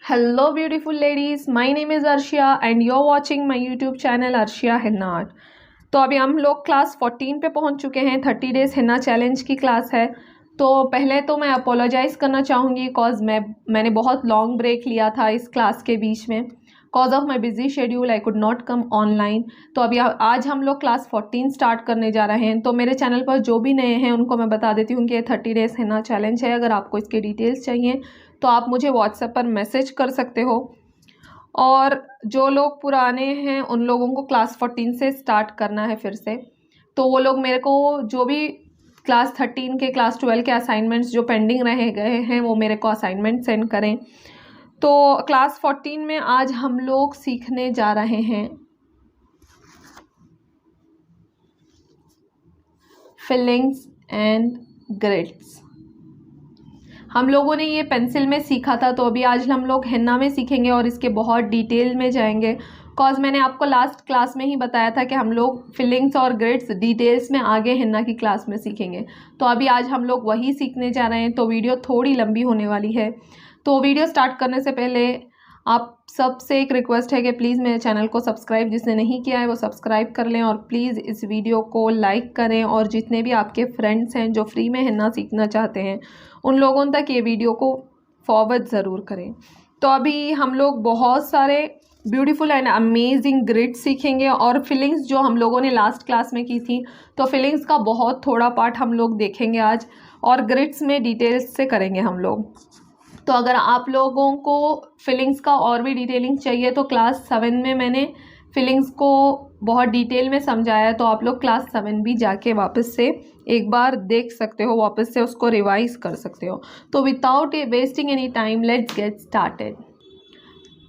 Hello beautiful ladies, my name is Arshia and you're watching my YouTube channel Arshia Henna Art। तो अभी हम लोग class 14 पे पहुंच चुके हैं। 30 डेज हिन्ना चैलेंज की क्लास है। तो पहले तो मैं अपोलोजाइज़ करना चाहूँगी कॉज मैंने बहुत लॉन्ग ब्रेक लिया था इस क्लास के बीच में। Cause of my busy schedule I could not come online. तो अभी आज हम लोग क्लास 14 स्टार्ट करने जा रहे हैं। तो मेरे चैनल पर जो भी नए हैं उनको मैं बता देती हूँ कि ये 30 डेज हिन्ना चैलेंज है। अगर आपको इसके डिटेल्स चाहिए तो आप मुझे व्हाट्सएप पर मैसेज कर सकते हो। और जो लोग पुराने हैं उन लोगों को क्लास 14 से स्टार्ट करना है फिर से। तो वो लोग मेरे को जो भी क्लास 13 के क्लास 12 के असाइनमेंट्स जो पेंडिंग रह गए हैं वो मेरे को असाइनमेंट सेंड करें। तो क्लास 14 में आज हम लोग सीखने जा रहे हैं फिलिंग्स एंड ग्रिड्स। हम लोगों ने ये पेंसिल में सीखा था, तो अभी आज हम लोग हेन्ना में सीखेंगे और इसके बहुत डिटेल में जाएंगे। कॉज मैंने आपको लास्ट क्लास में ही बताया था कि हम लोग फिलिंग्स और ग्रिड्स डिटेल्स में आगे हेन्ना की क्लास में सीखेंगे। तो अभी आज हम लोग वही सीखने जा रहे हैं। तो वीडियो थोड़ी लंबी होने वाली है। तो वीडियो स्टार्ट करने से पहले आप सबसे एक रिक्वेस्ट है कि प्लीज़ मेरे चैनल को सब्सक्राइब, जिसने नहीं किया है वो सब्सक्राइब कर लें और प्लीज़ इस वीडियो को लाइक करें। और जितने भी आपके फ्रेंड्स हैं जो फ्री में हेन्ना सीखना चाहते हैं उन लोगों तक ये वीडियो को फॉरवर्ड ज़रूर करें। तो अभी हम लोग बहुत सारे ब्यूटीफुल एंड अमेजिंग ग्रिड्स सीखेंगे और फिलिंग्स जो हम लोगों ने लास्ट क्लास में की थी, तो फिलिंग्स का बहुत थोड़ा पार्ट हम लोग देखेंगे आज और ग्रिड्स में डिटेल्स से करेंगे हम लोग। तो अगर आप लोगों को फिलिंग्स का और भी डिटेलिंग चाहिए तो क्लास 7 में मैंने फिलिंग्स को बहुत डिटेल में समझाया। तो आप लोग क्लास 7 भी जाके वापस से एक बार देख सकते हो, वापस से उसको रिवाइज कर सकते हो। तो without wasting any time let's get started.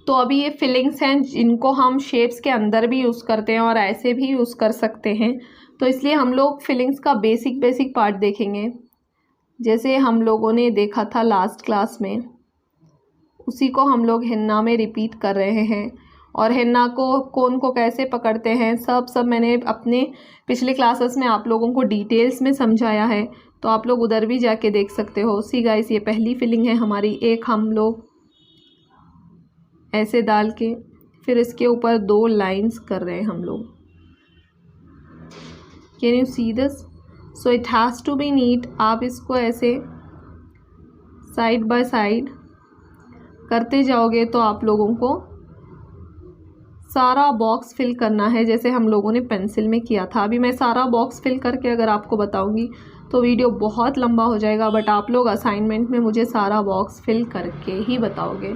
तो अभी ये फिलिंग्स हैं जिनको हम शेप्स के अंदर भी यूज़ करते हैं और ऐसे भी यूज़ कर सकते हैं। तो इसलिए हम लोग फिलिंग्स का बेसिक पार्ट देखेंगे, जैसे हम लोगों ने देखा था लास्ट क्लास में, उसी को हम लोग हेन्ना में रिपीट कर रहे हैं। और हेन्ना को कोन को कैसे पकड़ते हैं सब मैंने अपने पिछले क्लासेस में आप लोगों को डिटेल्स में समझाया है। तो आप लोग उधर भी जाके देख सकते हो। सी गाइस, ये पहली फिलिंग है हमारी। एक हम लोग ऐसे डाल के फिर इसके ऊपर 2 लाइंस कर रहे हैं हम लोग। Can you see this? So it has to be neat. आप इसको ऐसे साइड बाय साइड करते जाओगे तो आप लोगों को सारा बॉक्स फिल करना है, जैसे हम लोगों ने पेंसिल में किया था। अभी मैं सारा बॉक्स फिल करके अगर आपको बताऊंगी तो वीडियो बहुत लंबा हो जाएगा, बट आप लोग असाइनमेंट में मुझे सारा बॉक्स फिल करके ही बताओगे।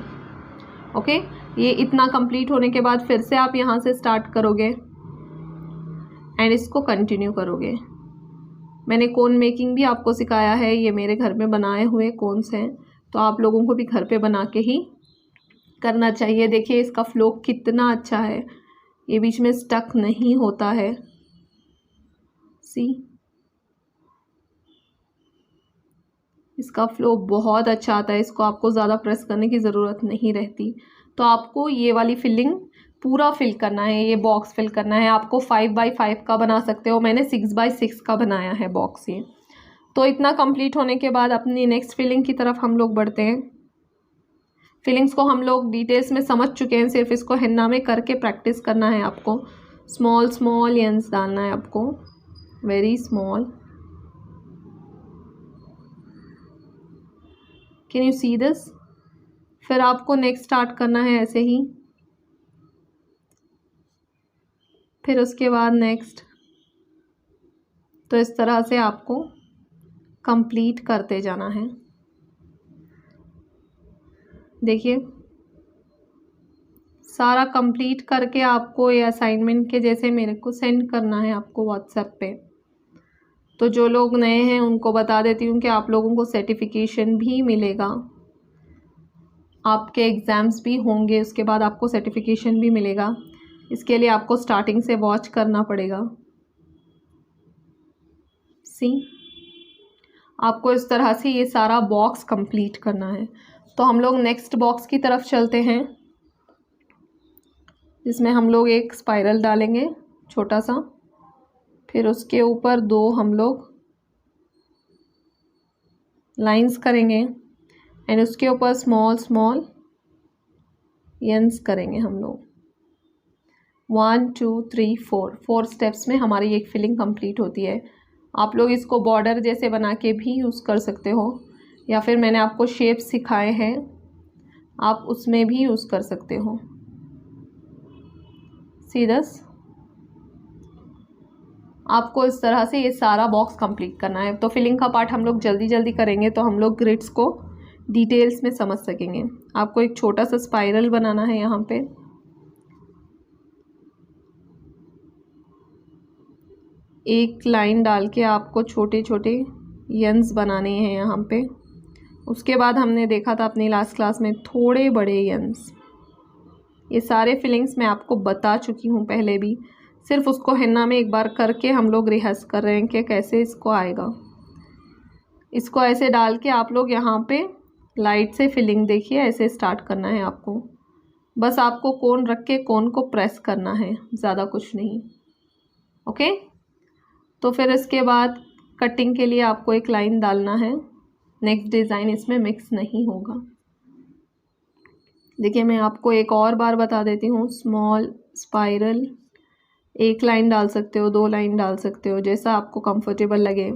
ओके, ये इतना कंप्लीट होने के बाद फिर से आप यहाँ से स्टार्ट करोगे एंड इसको कंटिन्यू करोगे। मैंने कोन मेकिंग भी आपको सिखाया है। ये मेरे घर में बनाए हुए कोन्स हैं, तो आप लोगों को भी घर पे बना के ही करना चाहिए। देखिए इसका फ्लो कितना अच्छा है, ये बीच में स्टक नहीं होता है। सी, इसका फ्लो बहुत अच्छा आता है। इसको आपको ज़्यादा प्रेस करने की ज़रूरत नहीं रहती। तो आपको ये वाली फिलिंग पूरा फिल करना है, ये बॉक्स फिल करना है। आपको 5x5 का बना सकते हो, मैंने 6x6 का बनाया है बॉक्स ये। तो इतना कंप्लीट होने के बाद अपनी नेक्स्ट फिलिंग की तरफ हम लोग बढ़ते हैं। फिलिंग्स को हम लोग डिटेल्स में समझ चुके हैं, सिर्फ इसको हेन्ना में करके प्रैक्टिस करना है आपको। स्मॉल लेंस डालना है आपको, very small. Can you see this? फिर आपको नेक्स्ट स्टार्ट करना है ऐसे ही, फिर उसके बाद नेक्स्ट। तो इस तरह से आपको कंप्लीट करते जाना है। देखिए सारा कंप्लीट करके आपको ये असाइनमेंट के जैसे मेरे को सेंड करना है आपको व्हाट्सएप पे। तो जो लोग नए हैं उनको बता देती हूँ कि आप लोगों को सर्टिफिकेशन भी मिलेगा। आपके एग्ज़ाम्स भी होंगे, उसके बाद आपको सर्टिफिकेशन भी मिलेगा। इसके लिए आपको स्टार्टिंग से वॉच करना पड़ेगा। सी, आपको इस तरह से ये सारा बॉक्स कंप्लीट करना है। तो हम लोग नेक्स्ट बॉक्स की तरफ चलते हैं, जिसमें हम लोग एक स्पाइरल डालेंगे छोटा सा, फिर उसके ऊपर 2 हम लोग लाइंस करेंगे एंड उसके ऊपर स्मॉल यंस करेंगे हम लोग। 1 2 3 4 स्टेप्स में हमारी एक फिलिंग कंप्लीट होती है। आप लोग इसको बॉर्डर जैसे बना के भी यूज़ कर सकते हो, या फिर मैंने आपको शेप सिखाए हैं आप उसमें भी यूज़ कर सकते हो। सी दिस, आपको इस तरह से ये सारा बॉक्स कंप्लीट करना है। तो फिलिंग का पार्ट हम लोग जल्दी जल्दी करेंगे तो हम लोग ग्रिड्स को डिटेल्स में समझ सकेंगे। आपको एक छोटा सा स्पाइरल बनाना है यहाँ पे। एक लाइन डाल के आपको छोटे छोटे यंस बनाने हैं यहाँ पे। उसके बाद हमने देखा था अपनी लास्ट क्लास में थोड़े बड़े यंस। ये सारे फिलिंग्स मैं आपको बता चुकी हूँ पहले भी, सिर्फ उसको हिन्ना में एक बार करके हम लोग रिहर्स कर रहे हैं कि कैसे इसको आएगा। इसको ऐसे डाल के आप लोग यहाँ पे लाइट से फिलिंग देखिए, ऐसे स्टार्ट करना है आपको। बस आपको कोन रख के कोन को प्रेस करना है, ज़्यादा कुछ नहीं। ओके, तो फिर इसके बाद कटिंग के लिए आपको एक लाइन डालना है। नेक्स्ट डिज़ाइन इसमें मिक्स नहीं होगा। देखिए मैं आपको एक और बार बता देती हूँ। स्मॉल स्पाइरल, एक लाइन डाल सकते हो, 2 लाइन डाल सकते हो, जैसा आपको कंफर्टेबल लगे।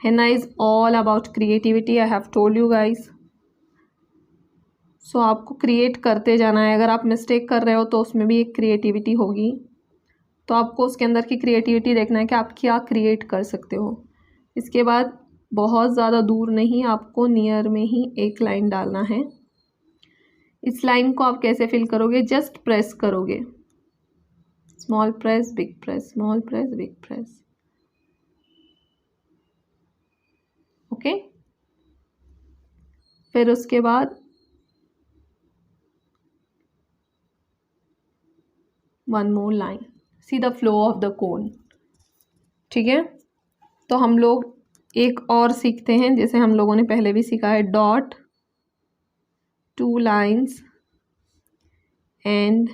henna is all about creativity, I have told you guys. So आपको क्रिएट करते जाना है। अगर आप मिस्टेक कर रहे हो तो उसमें भी एक क्रिएटिविटी होगी, तो आपको उसके अंदर की क्रिएटिविटी देखना है कि आप क्या क्रिएट कर सकते हो। इसके बाद बहुत ज़्यादा दूर नहीं, आपको नियर में ही एक लाइन डालना है। इस लाइन को आप कैसे फिल करोगे, जस्ट प्रेस करोगे। Small press, big press, small press, big press. Okay, फिर उसके बाद 1 more line, see the flow of the cone. ठीक है, तो हम लोग एक और सीखते हैं, जैसे हम लोगों ने पहले भी सीखा है। Dot, 2 lines and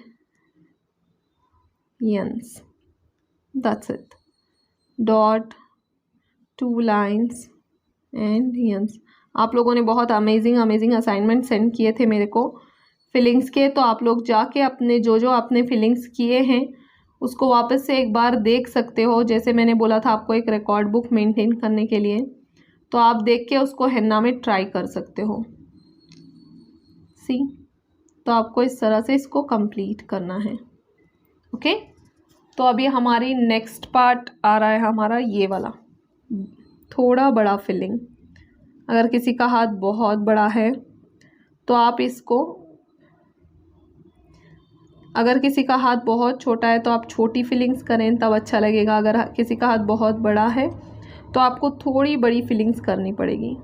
Jens, that's it. Dot, 2 lines and Jens. आप लोगों ने बहुत अमेजिंग असाइनमेंट सेंड किए थे मेरे को फिलिंग्स के, तो आप लोग जाके अपने जो आपने फिलिंग्स किए हैं उसको वापस से एक बार देख सकते हो। जैसे मैंने बोला था आपको एक रिकॉर्ड बुक मेंटेन करने के लिए, तो आप देख के उसको हेन्ना में ट्राई कर सकते हो। सी, तो आपको इस तरह से इसको कंप्लीट करना है। ओके, तो अभी हमारी नेक्स्ट पार्ट आ रहा है हमारा ये वाला, थोड़ा बड़ा फिलिंग। अगर किसी का हाथ बहुत बड़ा है तो आप इसको, अगर किसी का हाथ बहुत छोटा है तो आप छोटी फिलिंग्स करें तब अच्छा लगेगा। अगर किसी का हाथ बहुत बड़ा है तो आपको थोड़ी बड़ी फिलिंग्स करनी पड़ेगी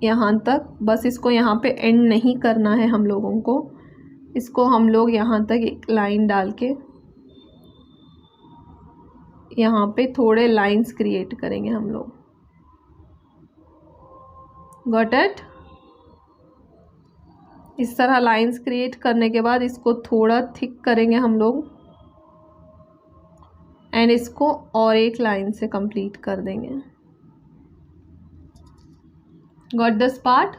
यहाँ तक। बस इसको यहाँ पे एंड नहीं करना है हम लोगों को, इसको हम लोग यहाँ तक एक लाइन डाल के यहाँ पे थोड़े लाइंस क्रिएट करेंगे हम लोग। Got it? इस तरह लाइंस क्रिएट करने के बाद इसको थोड़ा थिक करेंगे हम लोग एंड इसको और एक लाइन से कंप्लीट कर देंगे। Got this part?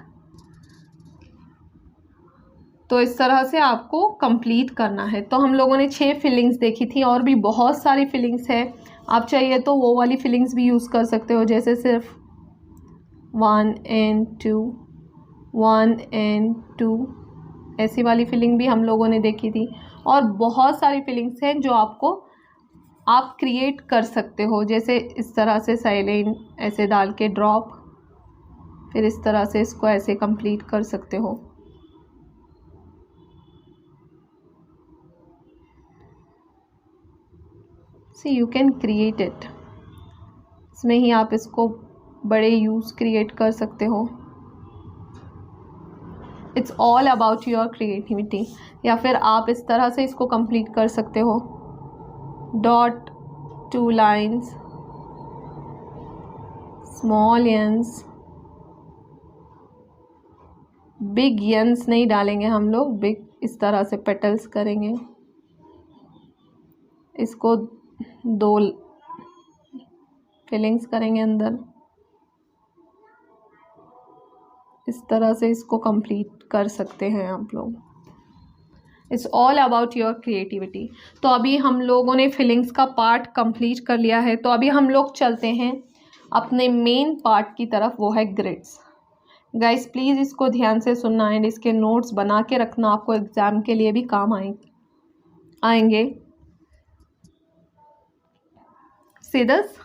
तो इस तरह से आपको कंप्लीट करना है। तो हम लोगों ने 6 फिलिंग्स देखी थी, और भी बहुत सारी फिलिंग्स है। आप चाहिए तो वो वाली फिलिंग्स भी यूज़ कर सकते हो, जैसे सिर्फ 1 and 2, 1 and 2, ऐसी वाली फिलिंग भी हम लोगों ने देखी थी। और बहुत सारी फिलिंग्स हैं जो आपको आप क्रिएट कर सकते हो, जैसे इस तरह से साइलेंट ऐसे डाल के ड्रॉप, फिर इस तरह से इसको ऐसे कंप्लीट कर सकते हो। सी यू कैन क्रिएट इट, इसमें ही आप इसको बड़े यूज़ क्रिएट कर सकते हो। It's all about your creativity. या फिर आप इस तरह से इसको कंप्लीट कर सकते हो। Dot, 2 lines, small Jens, big Jens नहीं डालेंगे हम लोग, बिग इस तरह से पेटल्स करेंगे। इसको 2 फिलिंग्स करेंगे अंदर, इस तरह से इसको कंप्लीट कर सकते हैं आप लोग। It's all about your creativity. तो अभी हम लोगों ने फीलिंग्स का पार्ट कंप्लीट कर लिया है, तो अभी हम लोग चलते हैं अपने मेन पार्ट की तरफ, वो है ग्रिड्स। गाइस प्लीज़ इसको ध्यान से सुनना एंड इसके नोट्स बना के रखना, आपको एग्ज़ाम के लिए भी काम आएंगे। सीधस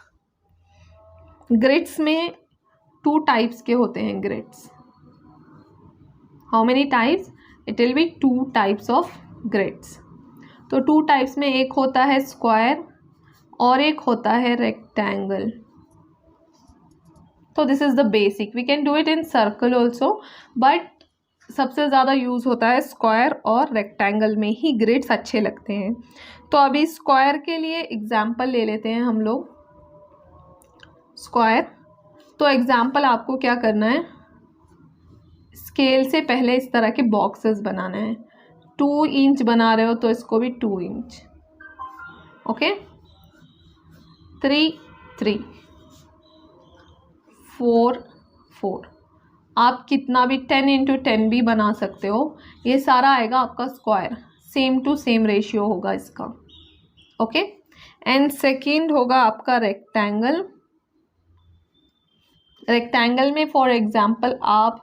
ग्रिड्स में 2 टाइप्स के होते हैं grids. How many types? It will B 2 types of grids. तो 2 टाइप्स में एक होता है स्क्वायर और एक होता है रेक्टेंगल। तो this is the basic, we can do it in circle also, but सबसे ज़्यादा यूज़ होता है स्क्वायर और रेक्टेंगल में ही ग्रिड्स अच्छे लगते हैं। तो अभी स्क्वायर के लिए एग्जाम्पल ले लेते हैं हम लोग। स्क्वायर, तो एग्जाम्पल आपको क्या करना है, स्केल से पहले इस तरह के बॉक्सेस बनाना है। 2 इंच बना रहे हो तो इसको भी 2 इंच, ओके। 3 3 4 4, आप कितना भी 10 × 10 भी बना सकते हो। ये सारा आएगा आपका square, same to same ratio होगा इसका, ओके। एंड सेकंड होगा आपका रेक्टेंगल। रेक्टेंगल में फॉर एग्जांपल आप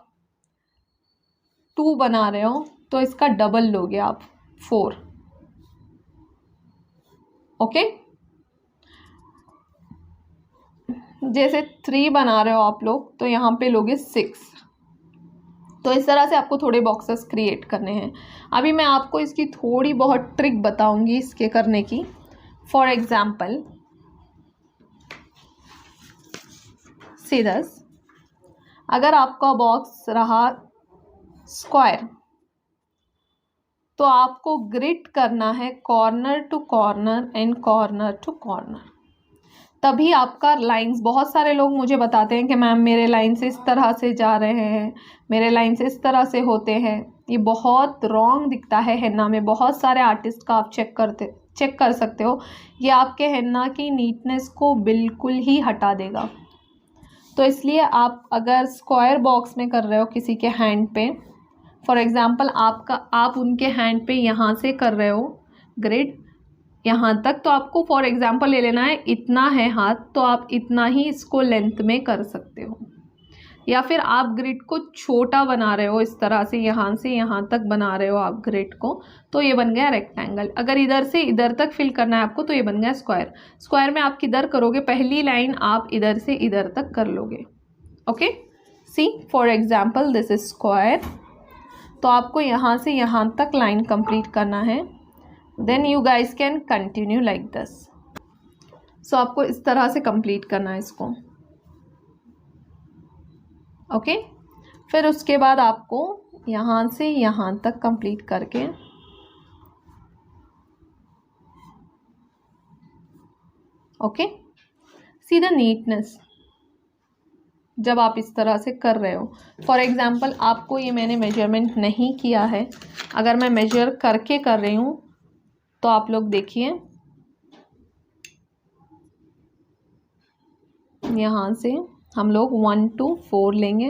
2 बना रहे हो तो इसका डबल लोगे आप, 4, ओके। जैसे 3 बना रहे हो आप लोग तो यहाँ पे लोगे 6। तो इस तरह से आपको थोड़े बॉक्सेस क्रिएट करने हैं। अभी मैं आपको इसकी थोड़ी बहुत ट्रिक बताऊंगी इसके करने की। फॉर एग्जाम्पल सीधस, अगर आपका बॉक्स रहा स्क्वायर तो आपको ग्रिड करना है corner to corner and corner to corner, तभी आपका लाइंस। बहुत सारे लोग मुझे बताते हैं कि मैम मेरे लाइंस इस तरह से जा रहे हैं, मेरे लाइंस इस तरह से होते हैं। ये बहुत रॉन्ग दिखता है हेन्ना में। बहुत सारे आर्टिस्ट का आप चेक कर सकते हो, ये आपके हेन्ना की नीटनेस को बिल्कुल ही हटा देगा। तो इसलिए आप अगर स्क्वायर बॉक्स में कर रहे हो किसी के हैंड पे, फॉर एग्जांपल आप उनके हैंड पे यहाँ से कर रहे हो ग्रिड यहाँ तक, तो आपको फॉर एग्जांपल ले लेना है, इतना है हाथ तो आप इतना ही इसको लेंथ में कर सकते हो। या फिर आप ग्रिड को छोटा बना रहे हो इस तरह से यहाँ तक बना रहे हो आप ग्रिड को, तो ये बन गया रेक्टेंगल। अगर इधर से इधर तक फिल करना है आपको तो ये बन गया स्क्वायर। स्क्वायर में आप किधर करोगे, पहली लाइन आप इधर से इधर तक कर लोगे, okay. See for example this is square, तो आपको यहाँ से यहाँ तक लाइन कंप्लीट करना है। Then you guys can continue like this. So आपको इस तरह से कंप्लीट करना है इसको, ओके। फिर उसके बाद आपको यहाँ से यहाँ तक कंप्लीट करके ओके। सी द नीटनेस जब आप इस तरह से कर रहे हो। फॉर एग्जाम्पल आपको ये मैंने मेजरमेंट नहीं किया है, अगर मैं मेजर करके कर रही हूँ तो आप लोग देखिए, यहाँ से हम लोग 1 to 4 लेंगे,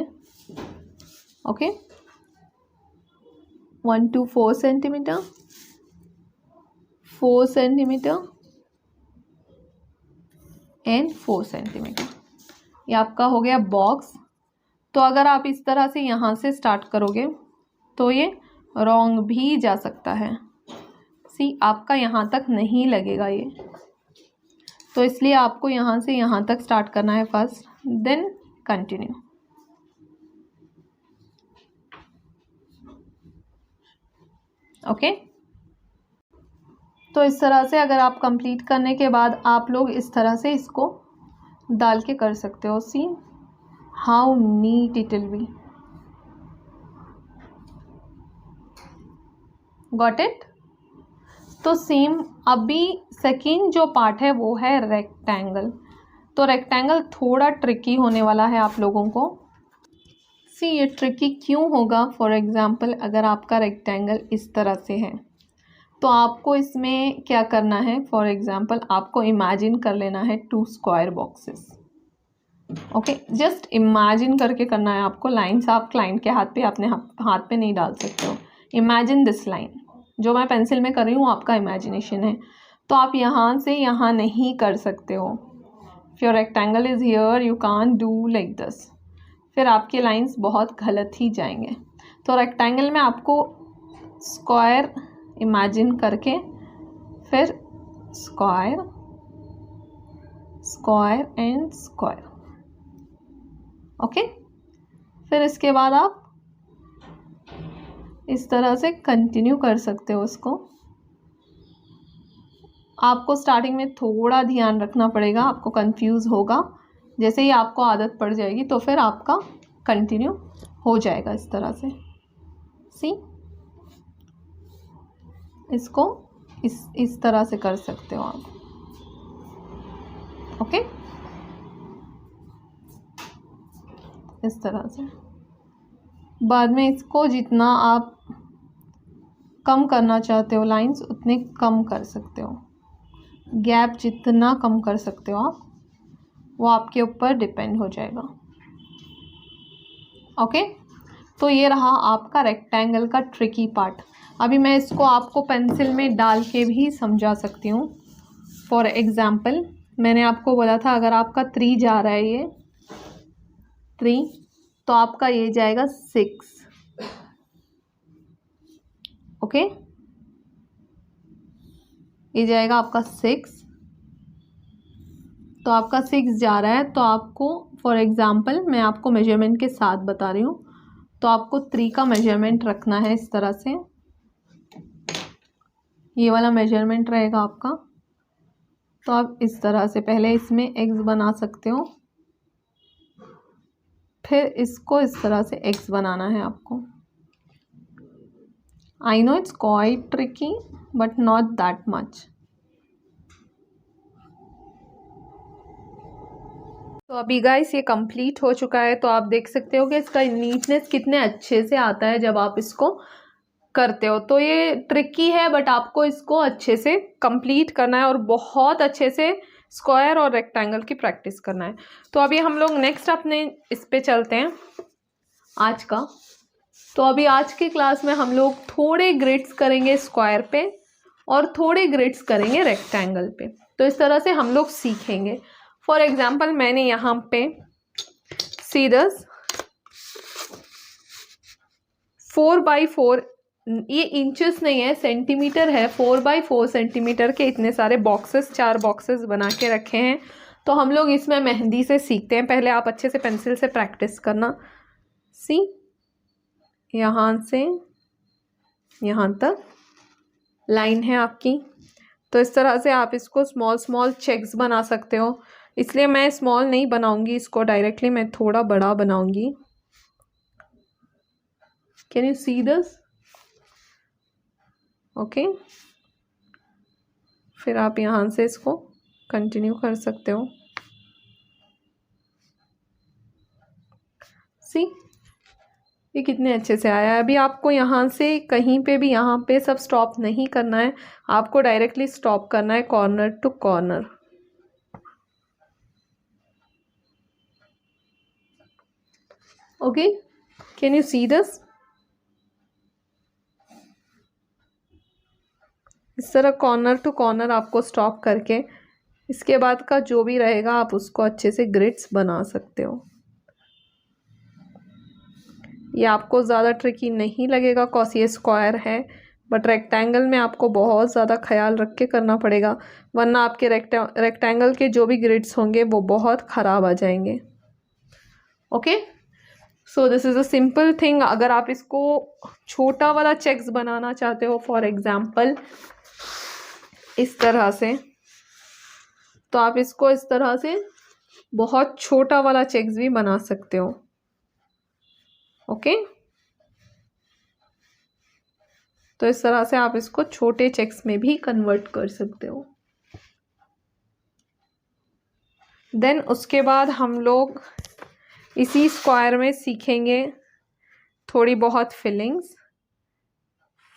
okay. 1 to 4 centimetre, 4 centimetre and 4 centimetre. ये आपका हो गया बॉक्स। तो अगर आप इस तरह से यहाँ से स्टार्ट करोगे तो ये रॉन्ग भी जा सकता है। सी आपका यहाँ तक नहीं लगेगा ये, तो इसलिए आपको यहाँ से यहाँ तक स्टार्ट करना है फर्स्ट, देन कंटिन्यू, ओके। तो इस तरह से अगर आप कंप्लीट करने के बाद आप लोग इस तरह से इसको डाल के कर सकते हो। See how neat it will be, got it. तो सेम अभी सेकेंड जो पार्ट है वो है रेक्टेंगल। तो रेक्टेंगल थोड़ा ट्रिकी होने वाला है आप लोगों को। सी ये ट्रिकी क्यों होगा, फॉर एग्जांपल अगर आपका रेक्टेंगल इस तरह से है तो आपको इसमें क्या करना है, फॉर एग्जांपल आपको इमेजिन कर लेना है 2 square boxes, okay, just imagine करके करना है आपको। लाइन्स आप क्लाइंट के हाथ पे अपने हाथ पे नहीं डाल सकते हो। इमेजिन दिस लाइन, जो मैं पेंसिल में कर रही हूँ आपका इमेजिनेशन है, तो आप यहाँ से यहाँ नहीं कर सकते हो। If your rectangle is here you can't do like this, फिर आपके लाइंस बहुत गलत ही जाएंगे। तो रेक्टेंगल में आपको स्क्वायर इमेजिन करके फिर square square and square, okay. फिर इसके बाद आप इस तरह से कंटिन्यू कर सकते हो इसको। आपको स्टार्टिंग में थोड़ा ध्यान रखना पड़ेगा, आपको कंफ्यूज होगा। जैसे ही आपको आदत पड़ जाएगी तो फिर आपका कंटिन्यू हो जाएगा इस तरह से। सी, इसको इस तरह से कर सकते हो आप, ओके। इस तरह से बाद में इसको जितना आप कम करना चाहते हो लाइंस उतने कम कर सकते हो। गैप जितना कम कर सकते हो आप, वो आपके ऊपर डिपेंड हो जाएगा, ओके। तो ये रहा आपका रेक्टेंगल का ट्रिकी पार्ट। अभी मैं इसको आपको पेंसिल में डाल के भी समझा सकती हूँ। फॉर एग्ज़ाम्पल मैंने आपको बोला था अगर आपका 3 जा रहा है, ये 3, तो आपका ये जाएगा 6, ओके। ये जाएगा आपका 6, तो आपका 6 जा रहा है। तो आपको फॉर एग्ज़ाम्पल मैं आपको मेजरमेंट के साथ बता रही हूँ, तो आपको 3 का मेजरमेंट रखना है इस तरह से। ये वाला मेजरमेंट रहेगा आपका। तो आप इस तरह से पहले इसमें एक्स बना सकते हो, फिर इसको इस तरह से एक्स बनाना है आपको। I know it's quite tricky but not that much. तो अभी गाइस ये कंप्लीट हो चुका है। तो आप देख सकते हो कि इसका नीटनेस कितने अच्छे से आता है जब आप इसको करते हो। तो ये ट्रिकी है बट आपको इसको अच्छे से कंप्लीट करना है और बहुत अच्छे से स्क्वायर और रेक्टेंगल की प्रैक्टिस करना है। तो अभी हम लोग नेक्स्ट अपने इस पे चलते हैं आज का। तो अभी आज की क्लास में हम लोग थोड़े ग्रिड्स करेंगे स्क्वायर पे और थोड़े ग्रिड्स करेंगे रेक्टेंगल पे। तो इस तरह से हम लोग सीखेंगे। फॉर एग्जाम्पल मैंने यहाँ पे सीधस 4x4, ये इंचेस नहीं है सेंटीमीटर है, 4x4 सेंटीमीटर के इतने सारे बॉक्सेस, 4 बॉक्सेस बना के रखे हैं। तो हम लोग इसमें मेहंदी से सीखते हैं। पहले आप अच्छे से पेंसिल से प्रैक्टिस करना। सी, यहाँ से यहाँ तक लाइन है आपकी। तो इस तरह से आप इसको स्मॉल स्मॉल चेक्स बना सकते हो। इसलिए मैं स्मॉल नहीं बनाऊंगी इसको डायरेक्टली, मैं थोड़ा बड़ा बनाऊंगी। Can you see this, okay. फिर आप यहाँ से इसको कंटिन्यू कर सकते हो। सी, ये कितने अच्छे से आया है। अभी आपको यहाँ से कहीं पे भी यहाँ पे सब स्टॉप नहीं करना है, आपको डायरेक्टली स्टॉप करना है corner to corner. Okay, can you see this. इस तरह कॉर्नर टू कॉर्नर आपको स्टॉप करके इसके बाद का जो भी रहेगा आप उसको अच्छे से ग्रिड्स बना सकते हो। ये आपको ज़्यादा ट्रिकी नहीं लगेगा कॉस ये स्क्वायर है, बट रेक्टेंगल में आपको बहुत ज़्यादा ख्याल रख के करना पड़ेगा, वरना आपके रेक्टेंगल के जो भी ग्रिड्स होंगे वो बहुत ख़राब आ जाएंगे। Okay, so this is a simple thing. अगर आप इसको छोटा वाला चेक्स बनाना चाहते हो फॉर एग्जाम्पल इस तरह से, तो आप इसको इस तरह से बहुत छोटा वाला चेक्स भी बना सकते हो, ओके। तो इस तरह से आप इसको छोटे चेक्स में भी कन्वर्ट कर सकते हो। देन उसके बाद हम लोग इसी स्क्वायर में सीखेंगे थोड़ी बहुत फिलिंग्स।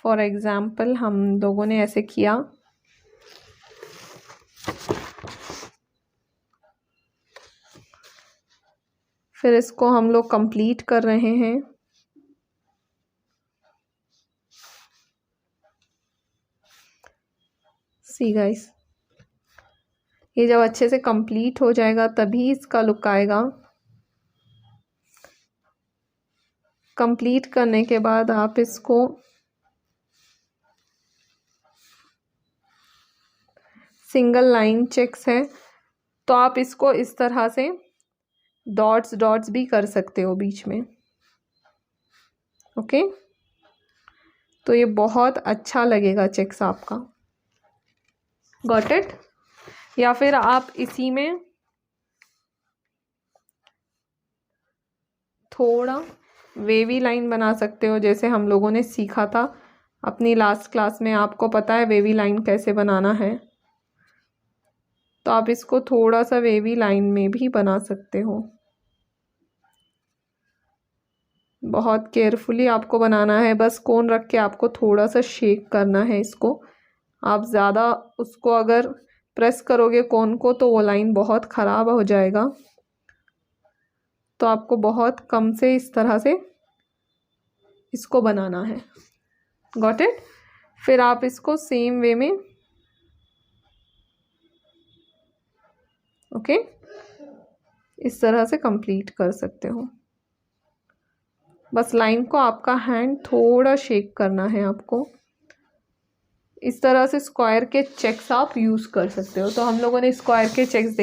फॉर एग्जाम्पल हम लोगों ने ऐसे किया, फिर इसको हम लोग कंप्लीट कर रहे हैं। सी गाइस, ये जब अच्छे से कंप्लीट हो जाएगा तभी इसका लुक आएगा। कंप्लीट करने के बाद आप इसको सिंगल लाइन चेक्स है तो आप इसको इस तरह से डॉट्स डॉट्स भी कर सकते हो बीच में। ओके, तो ये बहुत अच्छा लगेगा चेक्स आपका। Got it? या फिर आप इसी में थोड़ा वेवी लाइन बना सकते हो, जैसे हम लोगों ने सीखा था अपनी लास्ट क्लास में। आपको पता है वेवी लाइन कैसे बनाना है, तो आप इसको थोड़ा सा वेवी लाइन में भी बना सकते हो। बहुत केयरफुली आपको बनाना है, बस कोन रख के आपको थोड़ा सा शेक करना है इसको। आप ज़्यादा उसको अगर प्रेस करोगे कोन को तो वो लाइन बहुत ख़राब हो जाएगा, तो आपको बहुत कम से इस तरह से इसको बनाना है। Got it? फिर आप इसको सेम वे में ओके इस तरह से कंप्लीट कर सकते हो। बस लाइन को आपका हैंड थोड़ा शेक करना है आपको। इस तरह से स्क्वायर के चेक्स आप यूज़ कर सकते हो। तो हम लोगों ने स्क्वायर के चेक्स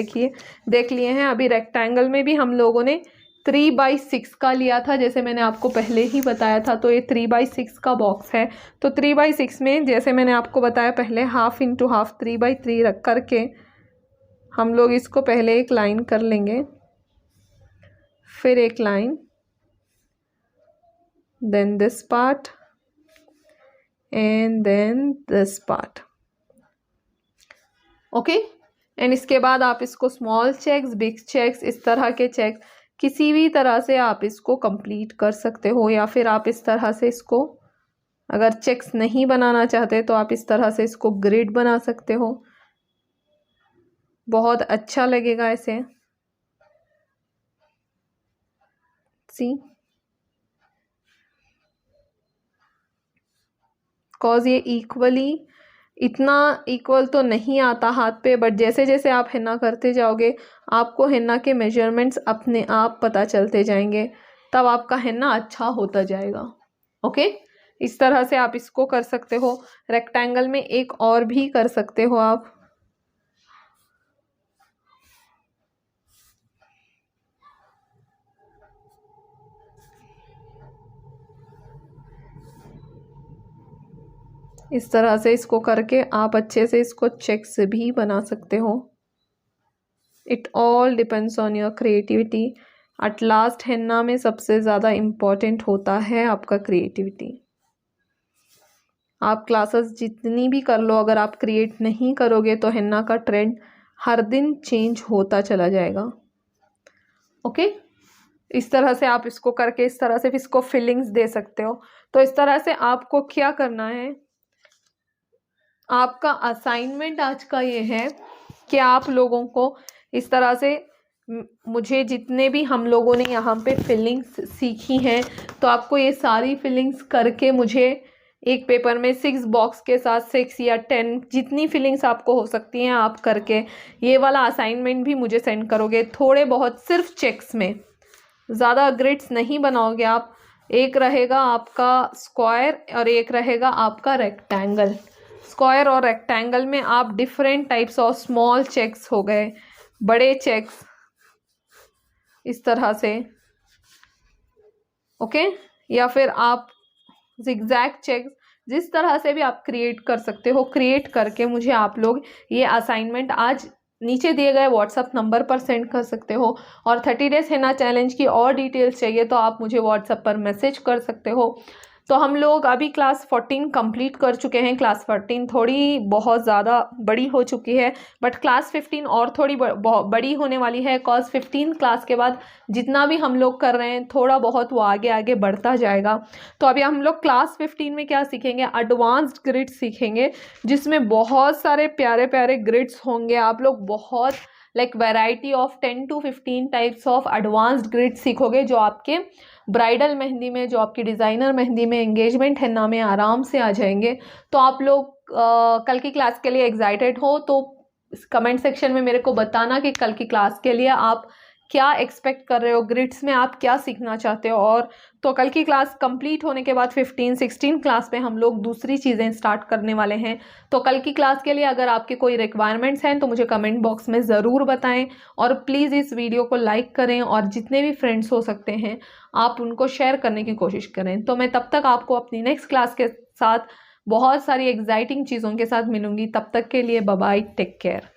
देख लिए हैं। अभी रेक्टेंगल में भी हम लोगों ने 3/6 का लिया था, जैसे मैंने आपको पहले ही बताया था। तो ये 3/6 का बॉक्स है। तो 3/6 में जैसे मैंने आपको बताया पहले 1/2 × 1/2 3/3 रख करके हम लोग इसको पहले एक लाइन कर लेंगे, फिर एक line, then this part and then this part. Okay, and इसके बाद आप इसको स्मॉल चेक्स, बिग चेक्स, इस तरह के चेक्स किसी भी तरह से आप इसको कंप्लीट कर सकते हो। या फिर आप इस तरह से इसको अगर चेक्स नहीं बनाना चाहते तो आप इस तरह से इसको ग्रिड बना सकते हो। बहुत अच्छा लगेगा ऐसे। सी, कॉज ये इतना इक्वल तो नहीं आता हाथ पे, बट जैसे जैसे आप हिन्ना करते जाओगे आपको हिन्ना के मेजरमेंट्स अपने आप पता चलते जाएंगे, तब आपका हिन्ना अच्छा होता जाएगा। ओके, इस तरह से आप इसको कर सकते हो। रेक्टेंगल में एक और भी कर सकते हो आप। इस तरह से इसको करके आप अच्छे से इसको चेक्स भी बना सकते हो। It all depends on your creativity. At last हिन्ना में सबसे ज़्यादा इम्पॉर्टेंट होता है आपका क्रिएटिविटी। आप क्लासेस जितनी भी कर लो, अगर आप क्रिएट नहीं करोगे तो हिन्ना का ट्रेंड हर दिन चेंज होता चला जाएगा। ओके, इस तरह से आप इसको करके इस तरह से इसको फिलिंग्स दे सकते हो। तो इस तरह से आपको क्या करना है, आपका असाइनमेंट आज का ये है कि आप लोगों को इस तरह से मुझे जितने भी हम लोगों ने यहाँ पे फिलिंग्स सीखी हैं, तो आपको ये सारी फिलिंग्स करके मुझे एक पेपर में 6 बॉक्स के साथ 6 या 10 जितनी फिलिंग्स आपको हो सकती हैं आप करके ये वाला असाइनमेंट भी मुझे सेंड करोगे। थोड़े बहुत सिर्फ चेक्स में, ज़्यादा ग्रिड्स नहीं बनाओगे आप। एक रहेगा आपका स्क्वायर और एक रहेगा आपका रेक्टेंगल। स्क्वायर और रेक्टेंगल में आप different types of small checks हो गए, बड़े चेक्स, इस तरह से। ओके, या फिर आप जिगजैग चेक्स, जिस तरह से भी आप क्रिएट कर सकते हो, क्रिएट करके मुझे आप लोग ये असाइनमेंट आज नीचे दिए गए व्हाट्सअप नंबर पर सेंड कर सकते हो। और 30 डेज हिन्ना चैलेंज की और डिटेल्स चाहिए तो आप मुझे व्हाट्सअप पर मैसेज कर सकते हो। तो हम लोग अभी क्लास 14 कंप्लीट कर चुके हैं। क्लास 14 थोड़ी बहुत ज़्यादा बड़ी हो चुकी है, बट क्लास 15 और थोड़ी बड़ी होने वाली है। कॉज 15 क्लास के बाद जितना भी हम लोग कर रहे हैं थोड़ा बहुत वो आगे आगे बढ़ता जाएगा। तो अभी हम लोग क्लास 15 में क्या सीखेंगे, एडवांस्ड ग्रिड्स सीखेंगे, जिसमें बहुत सारे प्यारे प्यारे ग्रिड्स होंगे। आप लोग बहुत like variety of 10 to 15 types of advanced grid सीखोगे जो आपके ब्राइडल मेहंदी में, जो आपकी डिज़ाइनर मेहंदी में, एंगेजमेंट हिन्ना में आराम से आ जाएंगे। तो आप लोग कल की क्लास के लिए एक्साइटेड हो तो कमेंट सेक्शन में मेरे को बताना कि कल की क्लास के लिए आप क्या एक्सपेक्ट कर रहे हो, ग्रिड्स में आप क्या सीखना चाहते हो। और तो कल की क्लास कंप्लीट होने के बाद 15-16 क्लास में हम लोग दूसरी चीज़ें स्टार्ट करने वाले हैं। तो कल की क्लास के लिए अगर आपके कोई रिक्वायरमेंट्स हैं तो मुझे कमेंट बॉक्स में ज़रूर बताएं, और प्लीज़ इस वीडियो को लाइक करें और जितने भी फ्रेंड्स हो सकते हैं आप उनको शेयर करने की कोशिश करें। तो मैं तब तक आपको अपनी नेक्स्ट क्लास के साथ बहुत सारी एक्साइटिंग चीज़ों के साथ मिलूंगी। तब तक के लिए बाय बाय, टेक केयर।